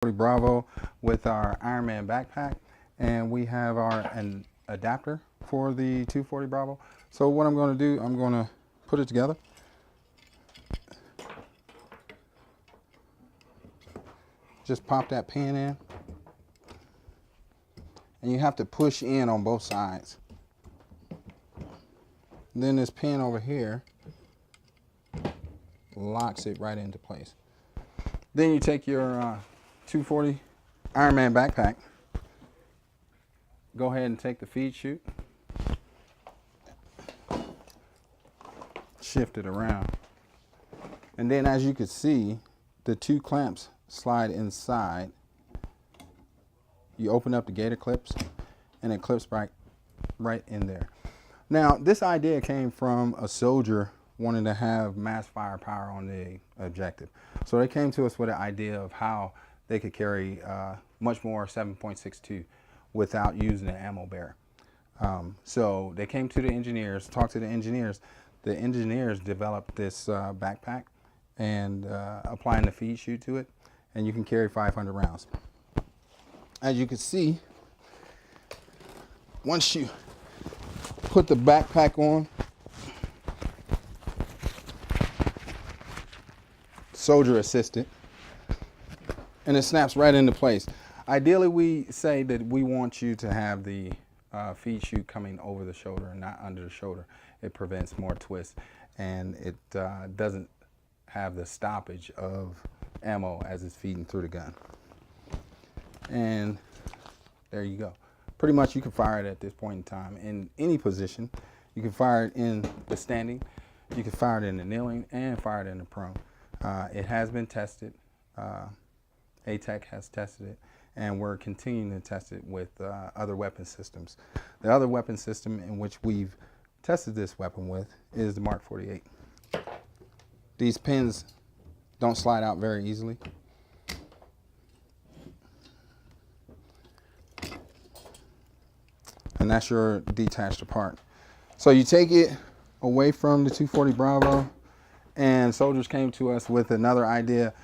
Bravo with our Ironman backpack, and we have an adapter for the 240 Bravo. So what I'm going to do, I'm going to put it together. Just pop that pin in, and you have to push in on both sides. And then this pin over here locks it right into place. Then you take your 240 Ironman backpack, go ahead and take the feed chute, shift it around, and then as you can see, the two clamps slide inside. You open up the gator clips and it clips right in there. Now this idea came from a soldier wanting to have mass firepower on the objective. So they came to us with an idea of how they could carry much more 7.62 without using an ammo bearer. So they came to the engineers, talked to the engineers. The engineers developed this backpack and applying the feed chute to it, and you can carry 500 rounds. As you can see, once you put the backpack on, soldier assisted, and it snaps right into place. Ideally, we say that we want you to have the feed chute coming over the shoulder and not under the shoulder. It prevents more twists, and it doesn't have the stoppage of ammo as it's feeding through the gun. And there you go. Pretty much you can fire it at this point in time in any position. You can fire it in the standing, you can fire it in the kneeling, and fire it in the prone. It has been tested. ATEC has tested it, and we're continuing to test it with other weapon systems. The other weapon system in which we've tested this weapon with is the Mark 48. These pins don't slide out very easily. And that's your detached apart. So you take it away from the 240 Bravo, and soldiers came to us with another idea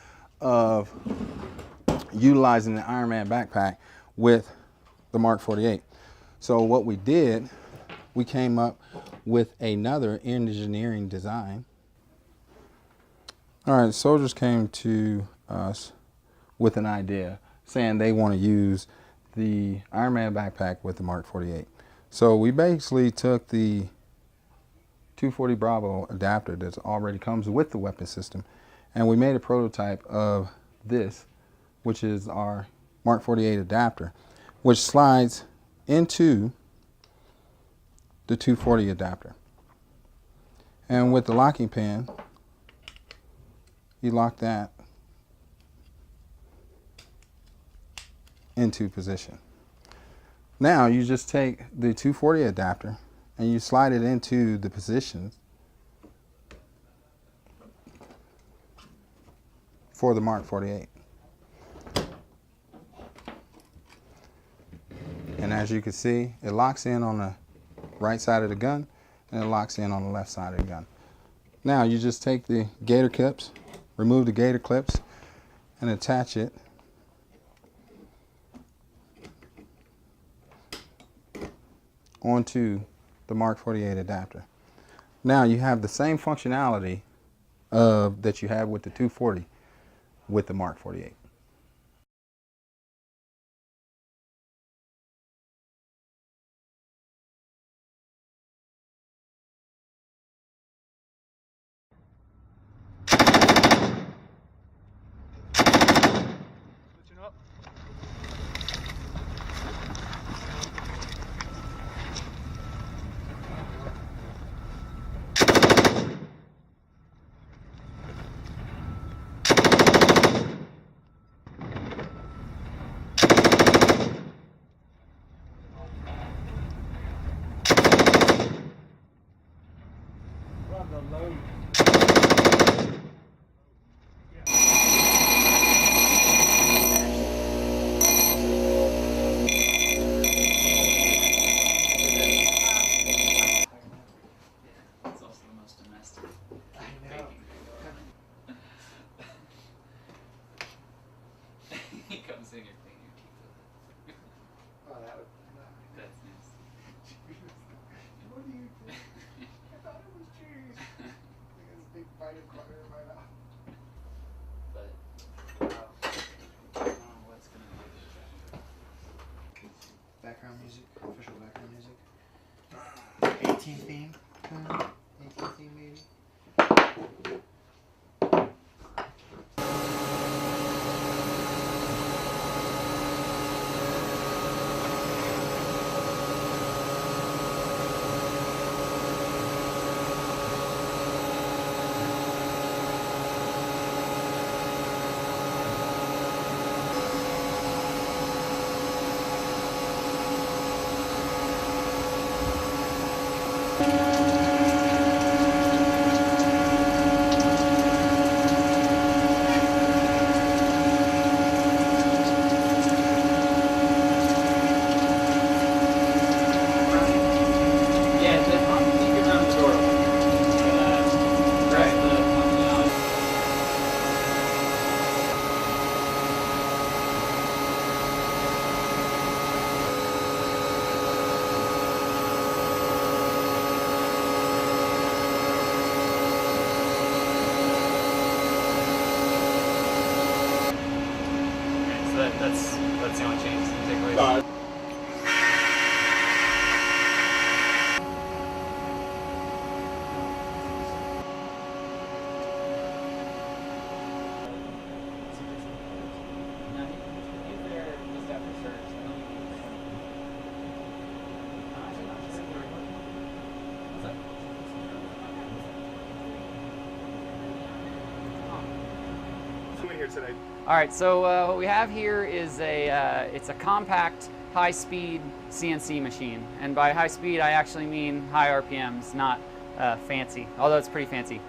of utilizing the Ironman backpack with the Mark 48. So what we did, we came up with another engineering design. All right, soldiers came to us with an idea saying they want to use the Ironman backpack with the Mark 48. So we basically took the 240 Bravo adapter that already comes with the weapon system, and we made a prototype of this, which is our Mark 48 adapter, which slides into the 240 adapter. And with the locking pin, you lock that into position. Now you just take the 240 adapter and you slide it into the positions for the Mark 48. And as you can see, it locks in on the right side of the gun and it locks in on the left side of the gun. Now you just take the gator clips, remove the gator clips, and attach it onto the Mark 48 adapter. Now you have the same functionality that you have with the 240 with the Mark 48. Switching up. So that's the only change to take away. Here today. All right, so what we have here is it's a compact, high-speed CNC machine, and by high speed I actually mean high RPMs, not fancy, although it's pretty fancy.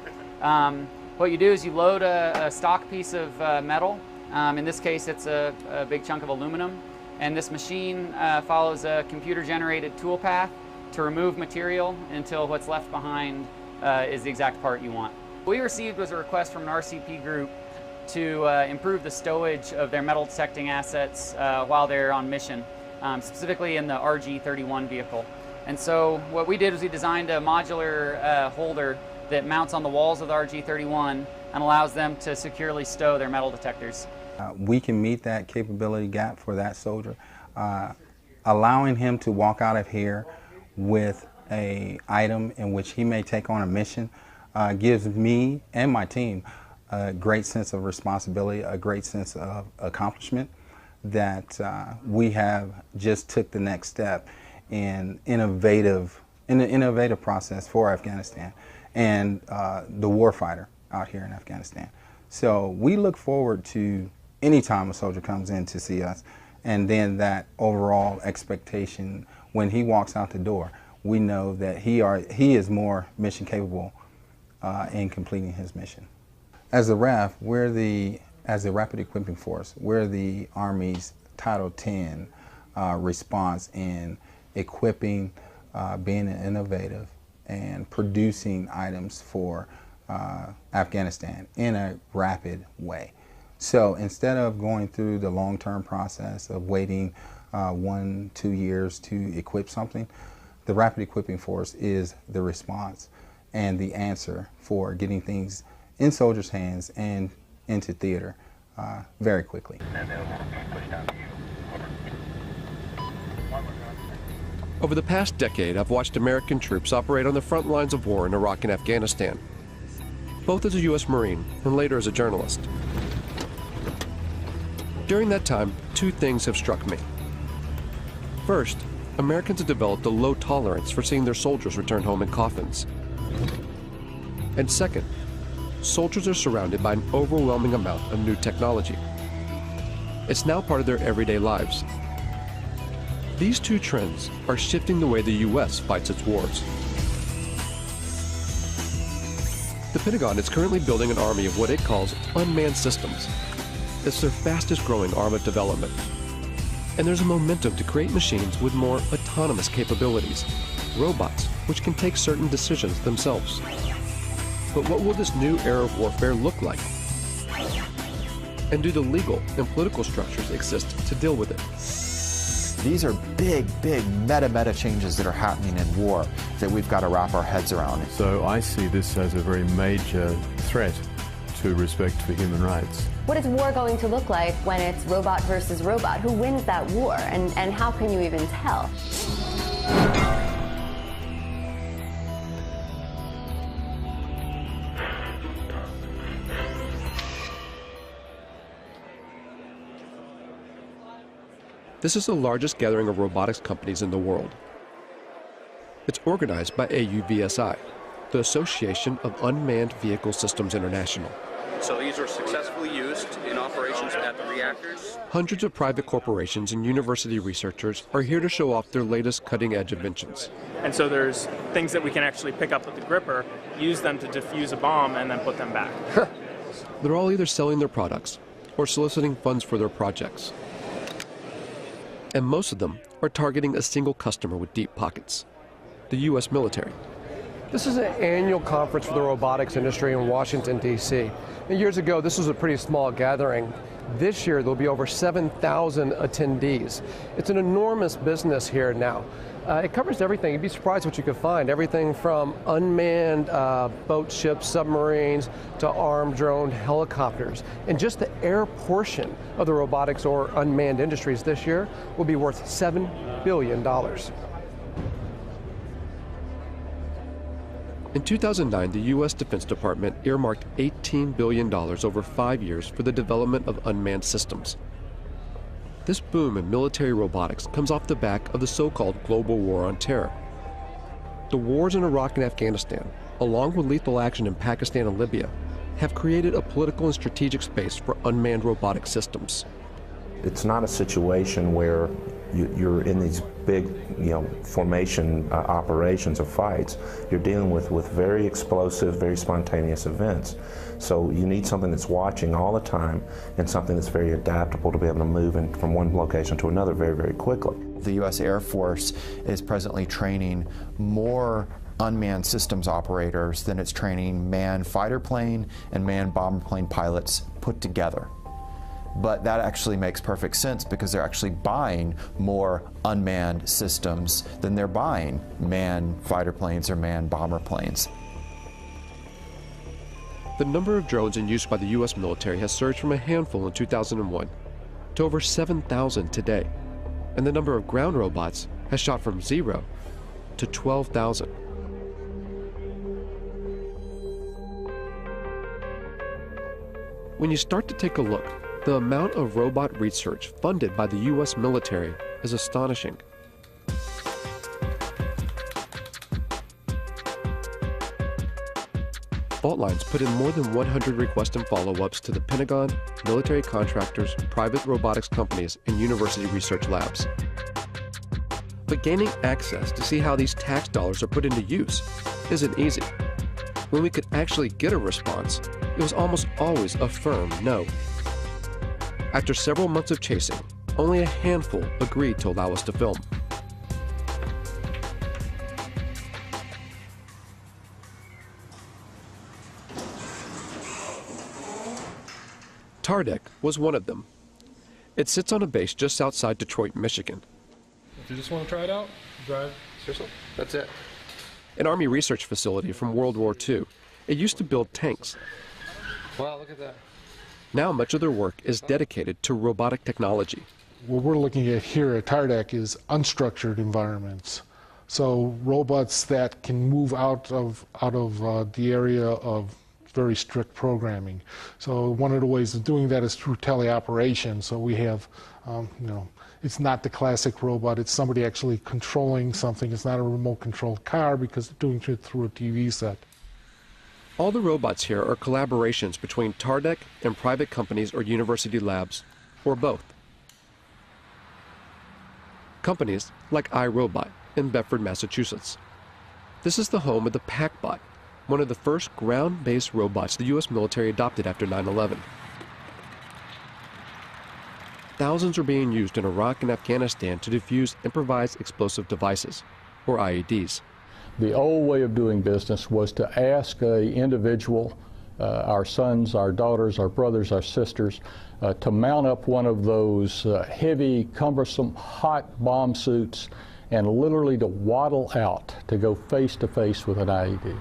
What you do is you load a stock piece of metal. In this case, it's a big chunk of aluminum, and this machine follows a computer-generated tool path to remove material until what's left behind is the exact part you want. What we received was a request from an RCP group to improve the stowage of their metal detecting assets while they're on mission, specifically in the RG-31 vehicle. And so what we did was we designed a modular holder that mounts on the walls of the RG-31 and allows them to securely stow their metal detectors. We can meet that capability gap for that soldier. Allowing him to walk out of here with an item in which he may take on a mission gives me and my team a great sense of responsibility, a great sense of accomplishment that we have just took the next step in the innovative process for Afghanistan and the warfighter out here in Afghanistan. So we look forward to any time a soldier comes in to see us, and then that overall expectation when he walks out the door, we know that he is more mission capable in completing his mission. As the RAF, as the Rapid Equipping Force, we're the Army's Title X response in equipping, being innovative, and producing items for Afghanistan in a rapid way. So instead of going through the long-term process of waiting 1-2 years to equip something, the Rapid Equipping Force is the response and the answer for getting things in soldiers' hands and into theater very quickly. Over the past decade, I've watched American troops operate on the front lines of war in Iraq and Afghanistan, both as a U.S. Marine and later as a journalist. During that time, two things have struck me. First, Americans have developed a low tolerance for seeing their soldiers return home in coffins. And second, soldiers are surrounded by an overwhelming amount of new technology. It's now part of their everyday lives. These two trends are shifting the way the U.S. fights its wars. The Pentagon is currently building an army of what it calls unmanned systems. It's their fastest growing arm of development. And there's a momentum to create machines with more autonomous capabilities, robots which can take certain decisions themselves. But what will this new era of warfare look like? And do the legal and political structures exist to deal with it? These are big meta changes that are happening in war that we've got to wrap our heads around. So I see this as a very major threat to respect for human rights. What is war going to look like when it's robot versus robot? Who wins that war, and how can you even tell? This is the largest gathering of robotics companies in the world. It's organized by AUVSI, the Association of Unmanned Vehicle Systems International. So these are successfully used in operations at the reactors. Hundreds of private corporations and university researchers are here to show off their latest cutting-edge inventions. And so there's things that we can actually pick up with the gripper, use them to defuse a bomb, and then put them back. They're all either selling their products or soliciting funds for their projects. And most of them are targeting a single customer with deep pockets, the U.S. military. This is an annual conference for the robotics industry in Washington, D.C. And years ago, this was a pretty small gathering. This year, there'll be over 7,000 attendees. It's an enormous business here now. It covers everything. You'd be surprised what you could find. Everything from unmanned boats, ships, submarines, to armed drone helicopters. And just the air portion of the robotics or unmanned industries this year will be worth $7 billion. In 2009, the U.S. Defense Department earmarked $18 billion over 5 years for the development of unmanned systems. This boom in military robotics comes off the back of the so-called global war on terror. The wars in Iraq and Afghanistan, along with lethal action in Pakistan and Libya, have created a political and strategic space for unmanned robotic systems. It's not a situation where you're in these big, formation operations or fights. You're dealing with very explosive, very spontaneous events. So you need something that's watching all the time and something that's very adaptable to be able to move from one location to another very, very quickly. The U.S. Air Force is presently training more unmanned systems operators than it's training manned fighter plane and manned bomber plane pilots put together. But that actually makes perfect sense because they're actually buying more unmanned systems than they're buying manned fighter planes or manned bomber planes. The number of drones in use by the U.S. military has surged from a handful in 2001 to over 7,000 today, and the number of ground robots has shot from 0 to 12,000. When you start to take a look, the amount of robot research funded by the U.S. military is astonishing. Fault Lines put in more than 100 requests and follow-ups to the Pentagon, military contractors, private robotics companies, and university research labs. But gaining access to see how these tax dollars are put into use isn't easy. When we could actually get a response, it was almost always a firm no. After several months of chasing, only a handful agreed to allow us to film. Tardec was one of them. It sits on a base just outside Detroit, Michigan. If you just want to try it out, drive. Seriously? That's it. An Army research facility from World War II. It used to build tanks. Wow, look at that. Now much of their work is dedicated to robotic technology. What we're looking at here at Tardec is unstructured environments. So robots that can move out of the area of very strict programming. So one of the ways of doing that is through teleoperation. So we have, it's not the classic robot. It's somebody actually controlling something. It's not a remote-controlled car because they're doing it through a TV set. All the robots here are collaborations between Tardec and private companies or university labs, or both. Companies like iRobot in Bedford, Massachusetts. This is the home of the PackBot, one of the first ground-based robots the U.S. military adopted after 9/11. Thousands are being used in Iraq and Afghanistan to defuse improvised explosive devices, or IEDs. The old way of doing business was to ask an individual, our sons, our daughters, our brothers, our sisters, to mount up one of those heavy, cumbersome, hot bomb suits and literally to waddle out to go face to face with an IED.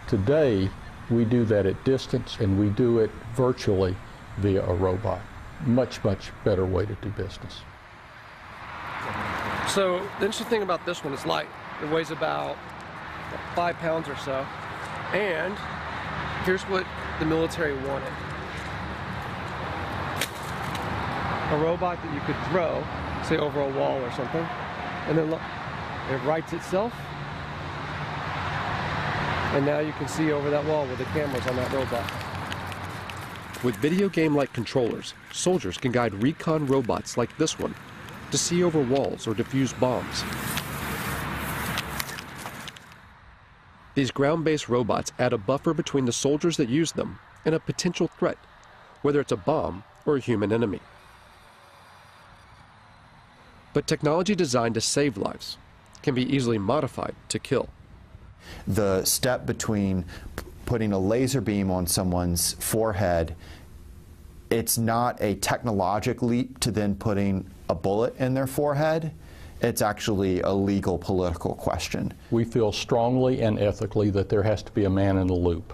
Today, we do that at distance and we do it virtually via a robot. Much, much better way to do business. So the interesting thing about this one is light. It weighs about 5 pounds or so. And here's what the military wanted. A robot that you could throw, say over a wall or something, and then look, it rights itself. And now you can see over that wall with the cameras on that robot. With video game-like controllers, soldiers can guide recon robots like this one to see over walls or defuse bombs. These ground-based robots add a buffer between the soldiers that use them and a potential threat, whether it's a bomb or a human enemy. But technology designed to save lives can be easily modified to kill. The step between putting a laser beam on someone's forehead, it's not a technological leap to then putting a bullet in their forehead. It's actually a legal political question. We feel strongly and ethically that there has to be a man in the loop.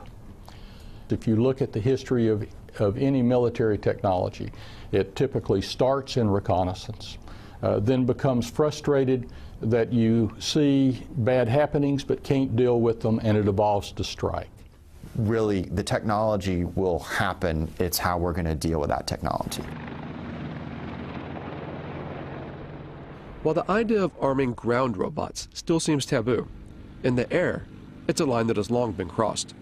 If you look at the history of any military technology, it typically starts in reconnaissance, then becomes frustrated that you see bad happenings but can't deal with them, and it evolves to strike. Really, the technology will happen. It's how we're going to deal with that technology. While the idea of arming ground robots still seems taboo, in the air, it's a line that has long been crossed.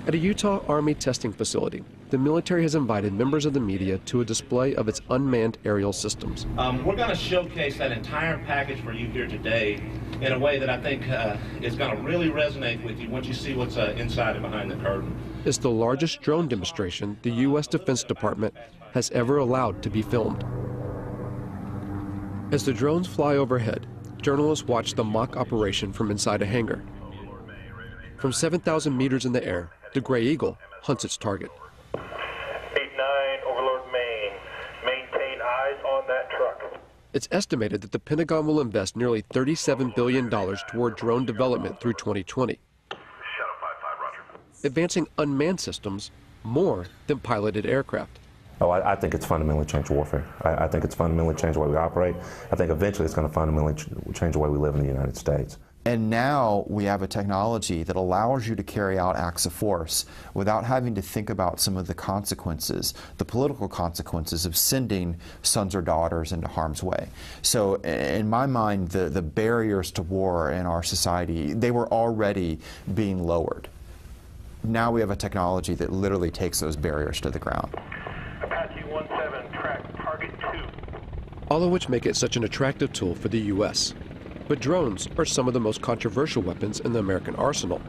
At a Utah Army testing facility, the military has invited members of the media to a display of its unmanned aerial systems. We're going to showcase that entire package for you here today in a way that I think is going to really resonate with you once you see what's inside and behind the curtain. It's the largest drone demonstration the U.S. Defense Department has ever allowed to be filmed. As the drones fly overhead, journalists watch the mock operation from inside a hangar. From 7,000 meters in the air, the Gray Eagle hunts its target. 8-9, Overlord Maine. Maintain eyes on that truck. It's estimated that the Pentagon will invest nearly $37 billion toward drone development through 2020, advancing unmanned systems more than piloted aircraft. Oh, I think it's fundamentally changed warfare. I think it's fundamentally changed the way we operate. I think eventually it's going to fundamentally change the way we live in the United States. And now we have a technology that allows you to carry out acts of force without having to think about some of the consequences, the political consequences of sending sons or daughters into harm's way. So in my mind, the barriers to war in our society, they were already being lowered. Now we have a technology that literally takes those barriers to the ground. Apache 17, track target 2. All of which make it such an attractive tool for the U.S. But drones are some of the most controversial weapons in the American arsenal,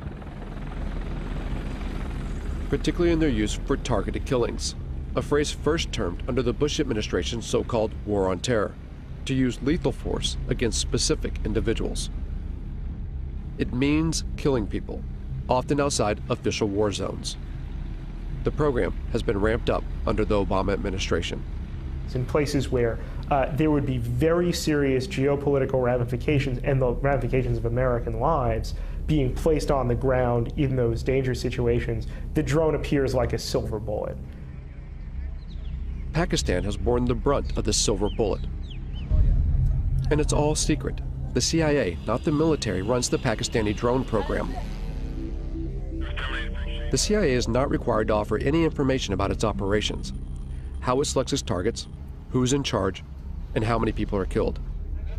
particularly in their use for targeted killings, a phrase first termed under the Bush administration's so-called War on Terror, to use lethal force against specific individuals. It means killing people, often outside official war zones. The program has been ramped up under the Obama administration. In places where there would be very serious geopolitical ramifications and the ramifications of American lives being placed on the ground in those dangerous situations, the drone appears like a silver bullet. Pakistan has borne the brunt of the silver bullet. And it's all secret. The CIA, not the military, runs the Pakistani drone program. The CIA is not required to offer any information about its operations, how it selects its targets, who's in charge, and how many people are killed.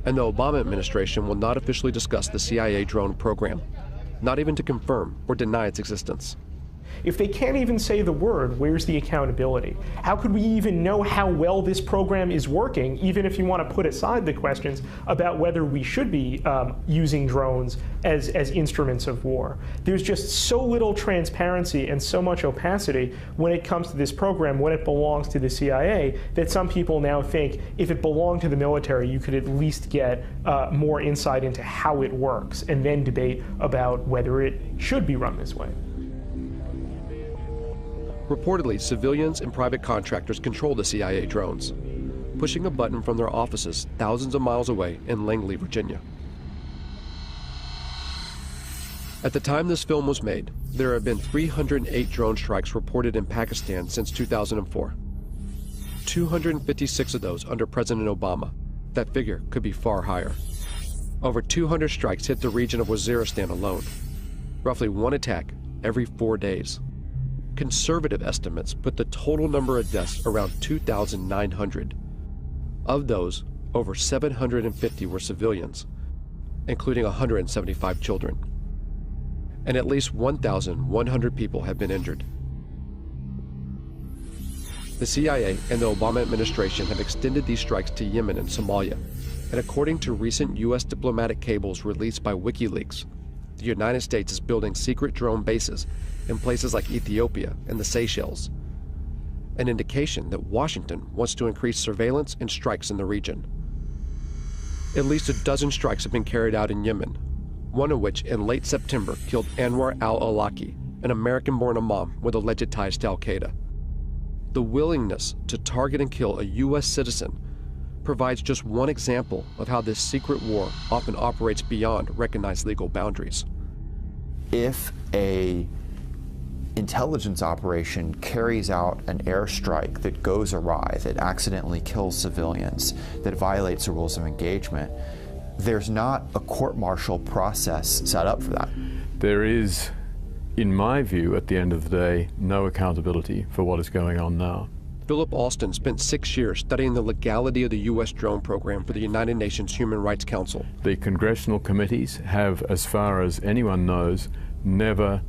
And the Obama administration will not officially discuss the CIA drone program, not even to confirm or deny its existence. If they can't even say the word, where's the accountability? How could we even know how well this program is working, even if you want to put aside the questions about whether we should be using drones as instruments of war? There's just so little transparency and so much opacity when it comes to this program, when it belongs to the CIA, that some people now think if it belonged to the military, you could at least get more insight into how it works and then debate about whether it should be run this way. Reportedly, civilians and private contractors control the CIA drones, pushing a button from their offices thousands of miles away in Langley, Virginia. At the time this film was made, there have been 308 drone strikes reported in Pakistan since 2004. 256 of those under President Obama. That figure could be far higher. Over 200 strikes hit the region of Waziristan alone, roughly one attack every 4 days. Conservative estimates put the total number of deaths around 2,900. Of those, over 750 were civilians, including 175 children. And at least 1,100 people have been injured. The CIA and the Obama administration have extended these strikes to Yemen and Somalia, and according to recent U.S. diplomatic cables released by WikiLeaks, the United States is building secret drone bases in places like Ethiopia and the Seychelles, an indication that Washington wants to increase surveillance and strikes in the region. At least a dozen strikes have been carried out in Yemen, one of which in late September killed Anwar al-Awlaki, an American-born imam with alleged ties to al-Qaeda. The willingness to target and kill a U.S. citizen provides just one example of how this secret war often operates beyond recognized legal boundaries. If a intelligence operation carries out an airstrike that goes awry, that accidentally kills civilians, that violates the rules of engagement, there's not a court-martial process set up for that. There is, in my view, at the end of the day, no accountability for what is going on now. Philip Alston spent 6 years studying the legality of the U.S. drone program for the United Nations Human Rights Council. The congressional committees have, as far as anyone knows, never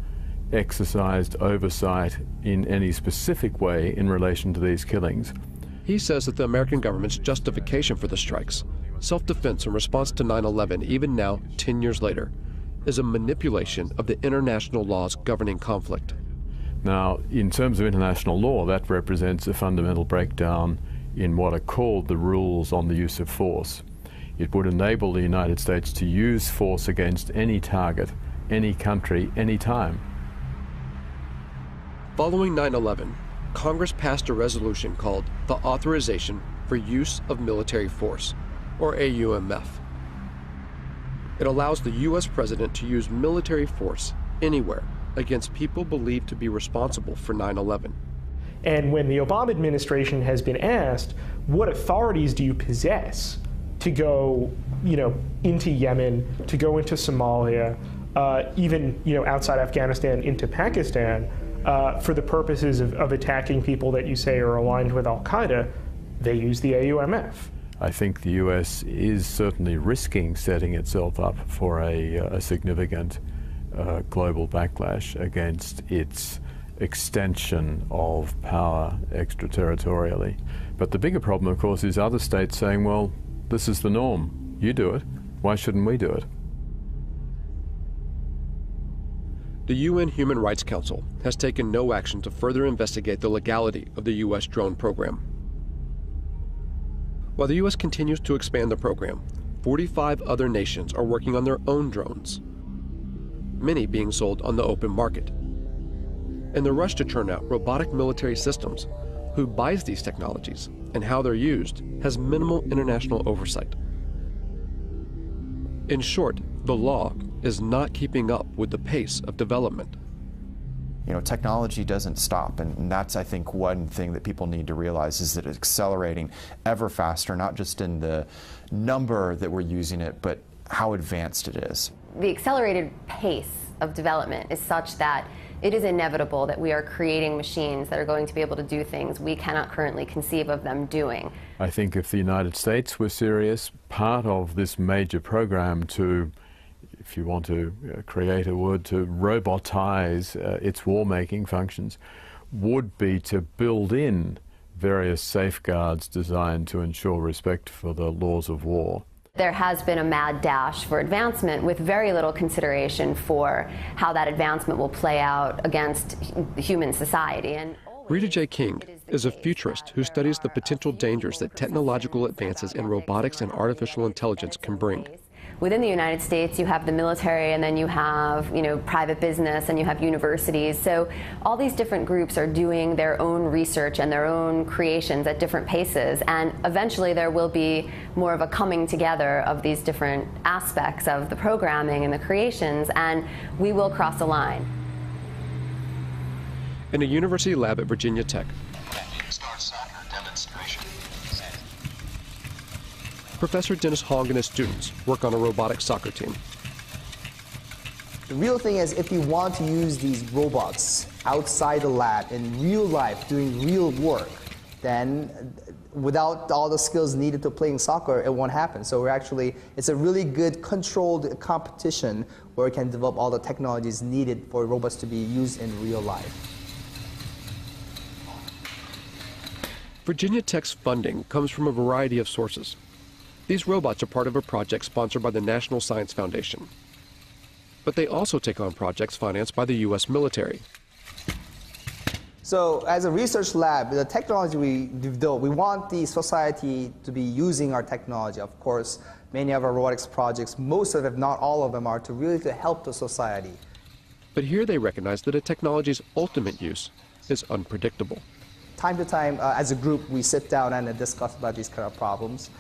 exercised oversight in any specific way in relation to these killings. He says that the American government's justification for the strikes, self-defense in response to 9/11, even now, 10 years later, is a manipulation of the international laws governing conflict. Now, in terms of international law, that represents a fundamental breakdown in what are called the rules on the use of force. It would enable the United States to use force against any target, any country, any time. Following 9/11, Congress passed a resolution called the Authorization for Use of Military Force, or AUMF. It allows the U.S. president to use military force anywhere against people believed to be responsible for 9/11. And when the Obama administration has been asked, what authorities do you possess to go, into Yemen, to go into Somalia, even, outside Afghanistan into Pakistan, for the purposes of attacking people that you say are aligned with al-Qaeda, they use the AUMF. I think the U.S. is certainly risking setting itself up for a significant global backlash against its extension of power extraterritorially. But the bigger problem, of course, is other states saying, well, this is the norm. You do it. Why shouldn't we do it? The UN Human Rights Council has taken no action to further investigate the legality of the U.S. drone program. While the U.S. continues to expand the program, 45 other nations are working on their own drones, many being sold on the open market. In the rush to churn out robotic military systems, who buys these technologies and how they're used has minimal international oversight. In short, the law is not keeping up with the pace of development. Technology doesn't stop, and that's, I think, one thing that people need to realize is that it's accelerating ever faster, not just in the number that we're using it, but how advanced it is. The accelerated pace of development is such that it is inevitable that we are creating machines that are going to be able to do things we cannot currently conceive of them doing. I think if the United States were serious, part of this major program to, if you want to create a word, to robotize its war-making functions, would be to build in various safeguards designed to ensure respect for the laws of war. There has been a mad dash for advancement with very little consideration for how that advancement will play out against human society. And Rita J. King is a futurist who studies the potential dangers that technological advances in robotics and artificial intelligence can bring. Within the United States, you have the military, and then you have, private business, and you have universities. So all these different groups are doing their own research and their own creations at different paces. And eventually there will be more of a coming together of these different aspects of the programming and the creations, and we will cross a line. In a university lab at Virginia Tech, Professor Dennis Hong and his students work on a robotic soccer team. The real thing is, if you want to use these robots outside the lab in real life doing real work, then without all the skills needed to playing soccer, it won't happen. So it's a really good controlled competition where we can develop all the technologies needed for robots to be used in real life. Virginia Tech's funding comes from a variety of sources. These robots are part of a project sponsored by the National Science Foundation. But they also take on projects financed by the U.S. military. So as a research lab, the technology we develop, we want the society to be using our technology. Of course, many of our robotics projects, most of them, if not all of them, are to really to help the society. But here they recognize that a technology's ultimate use is unpredictable. Time to time, as a group, we sit down and discuss about these kind of problems.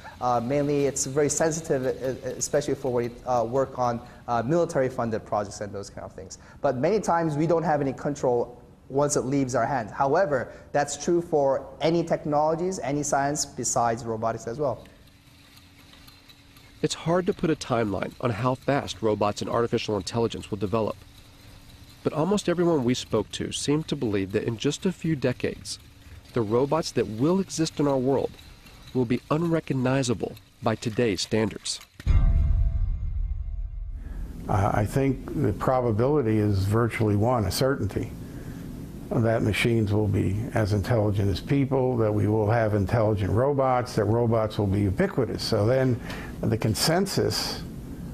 Mainly, it's very sensitive, especially for when we work on military-funded projects and those kind of things. But many times, we don't have any control once it leaves our hands. However, that's true for any technologies, any science besides robotics as well. It's hard to put a timeline on how fast robots and artificial intelligence will develop. But almost everyone we spoke to seemed to believe that in just a few decades, the robots that will exist in our world will be unrecognizable by today's standards. I think the probability is virtually one, a certainty, that machines will be as intelligent as people, that we will have intelligent robots, that robots will be ubiquitous. So then the consensus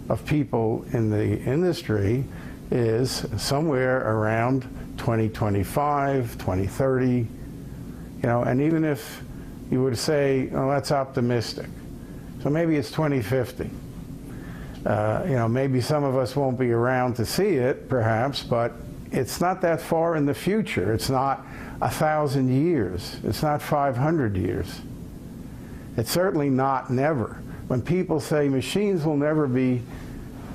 of people in the industry is somewhere around 2025, 2030, and even if you were to say, oh, that's optimistic, so maybe it's 2050. Maybe some of us won't be around to see it, perhaps, but it's not that far in the future. It's not 1,000 years. It's not 500 years. It's certainly not never. When people say machines will never be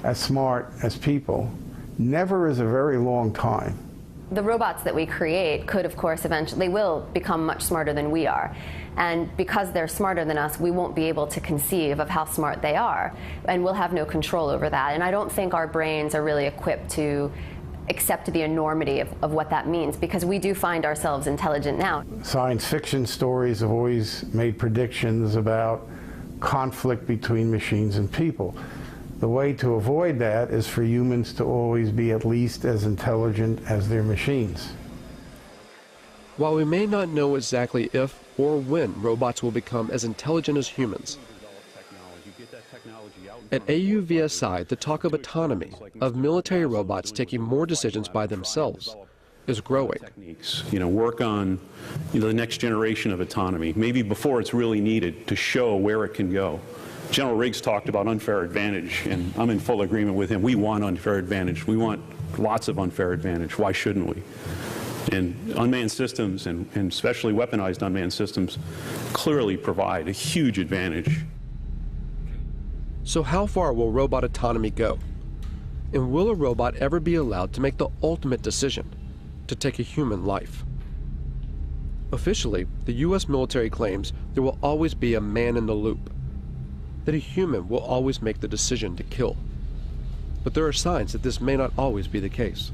as smart as people, never is a very long time. The robots that we create could, of course, eventually will become much smarter than we are. And because they're smarter than us, we won't be able to conceive of how smart they are. And we'll have no control over that. And I don't think our brains are really equipped to accept the enormity of what that means, because we do find ourselves intelligent now. Science fiction stories have always made predictions about conflict between machines and people. The way to avoid that is for humans to always be at least as intelligent as their machines. While we may not know exactly if or when robots will become as intelligent as humans, at AUVSI, the talk of autonomy, of military robots taking more decisions by themselves, is growing. Work on the next generation of autonomy, maybe before it's really needed, to show where it can go. General Riggs talked about unfair advantage, and I'm in full agreement with him. We want unfair advantage. We want lots of unfair advantage. Why shouldn't we? And unmanned systems, and especially weaponized unmanned systems, clearly provide a huge advantage. So how far will robot autonomy go? And will a robot ever be allowed to make the ultimate decision, to take a human life? Officially, the U.S. military claims there will always be a man in the loop, that a human will always make the decision to kill. But there are signs that this may not always be the case.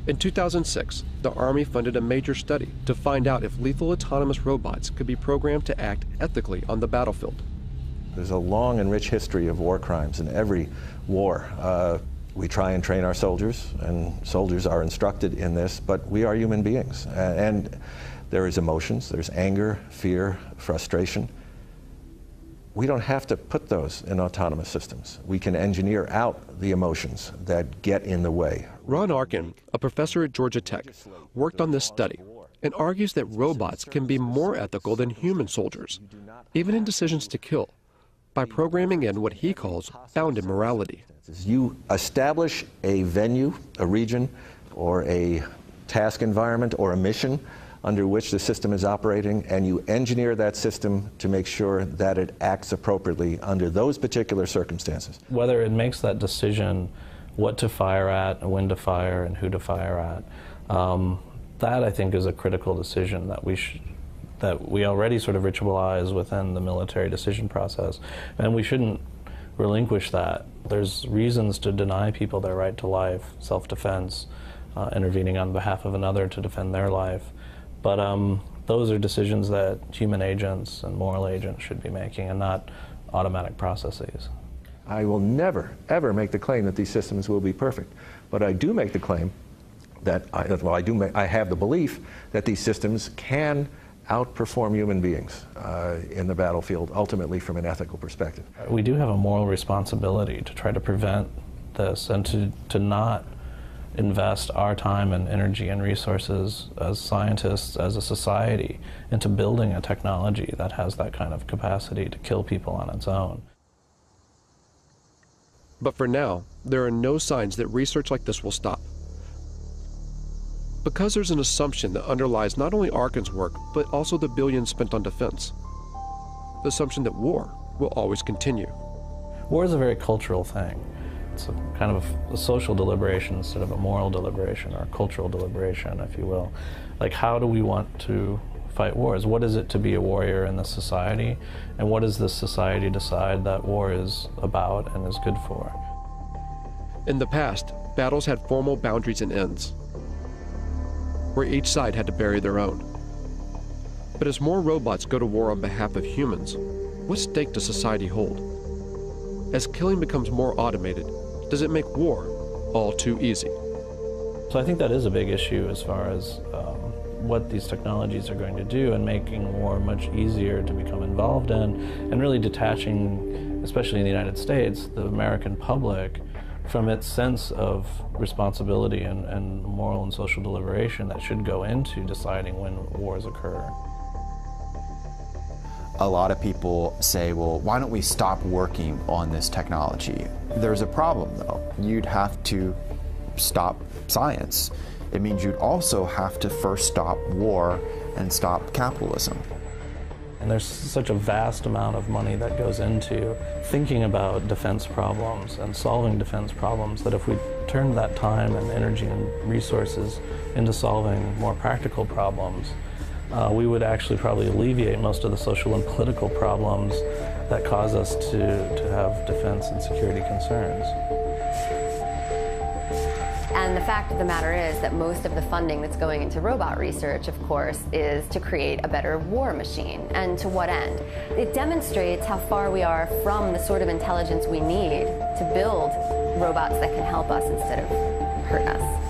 In 2006, the Army funded a major study to find out if lethal autonomous robots could be programmed to act ethically on the battlefield. There's a long and rich history of war crimes in every war. We try and train our soldiers, and soldiers are instructed in this, but we are human beings. And there is emotions, there's anger, fear, frustration. We don't have to put those in autonomous systems. We can engineer out the emotions that get in the way. Ron Arkin, a professor at Georgia Tech, worked on this study and argues that robots can be more ethical than human soldiers, even in decisions to kill, by programming in what he calls bounded morality. You establish a venue, a region, or a task environment, or a mission under which the system is operating, and you engineer that system to make sure that it acts appropriately under those particular circumstances. Whether it makes that decision what to fire at, when to fire, and who to fire at, that I think is a critical decision that we already sort of ritualize within the military decision process, and we shouldn't relinquish that. There's reasons to deny people their right to life, self-defense, intervening on behalf of another to defend their life. But those are decisions that human agents and moral agents should be making, and not automatic processes. I will never, ever make the claim that these systems will be perfect. But I do make the claim that, I have the belief that these systems can outperform human beings in the battlefield, ultimately from an ethical perspective. We do have a moral responsibility to try to prevent this, and to not invest our time and energy and resources as scientists, as a society, into building a technology that has that kind of capacity to kill people on its own. But for now, there are no signs that research like this will stop. Because there's an assumption that underlies not only Arkin's work, but also the billions spent on defense. The assumption that war will always continue. War is a very cultural thing. It's a kind of a social deliberation instead of a moral deliberation, or a cultural deliberation, if you will. Like, how do we want to fight wars? What is it to be a warrior in this society? And what does this society decide that war is about and is good for? In the past, battles had formal boundaries and ends, where each side had to bury their own. But as more robots go to war on behalf of humans, what stake does society hold? As killing becomes more automated, does it make war all too easy? So I think that is a big issue as far as what these technologies are going to do, and making war much easier to become involved in, and really detaching, especially in the United States, the American public from its sense of responsibility and moral and social deliberation that should go into deciding when wars occur. A lot of people say, well, why don't we stop working on this technology? There's a problem, though. You'd have to stop science. It means you'd also have to first stop war and stop capitalism. And there's such a vast amount of money that goes into thinking about defense problems and solving defense problems, that if we turned that time and energy and resources into solving more practical problems, we would actually probably alleviate most of the social and political problems that cause us to have defense and security concerns. And the fact of the matter is that most of the funding that's going into robot research, of course, is to create a better war machine. And to what end? It demonstrates how far we are from the sort of intelligence we need to build robots that can help us instead of hurt us.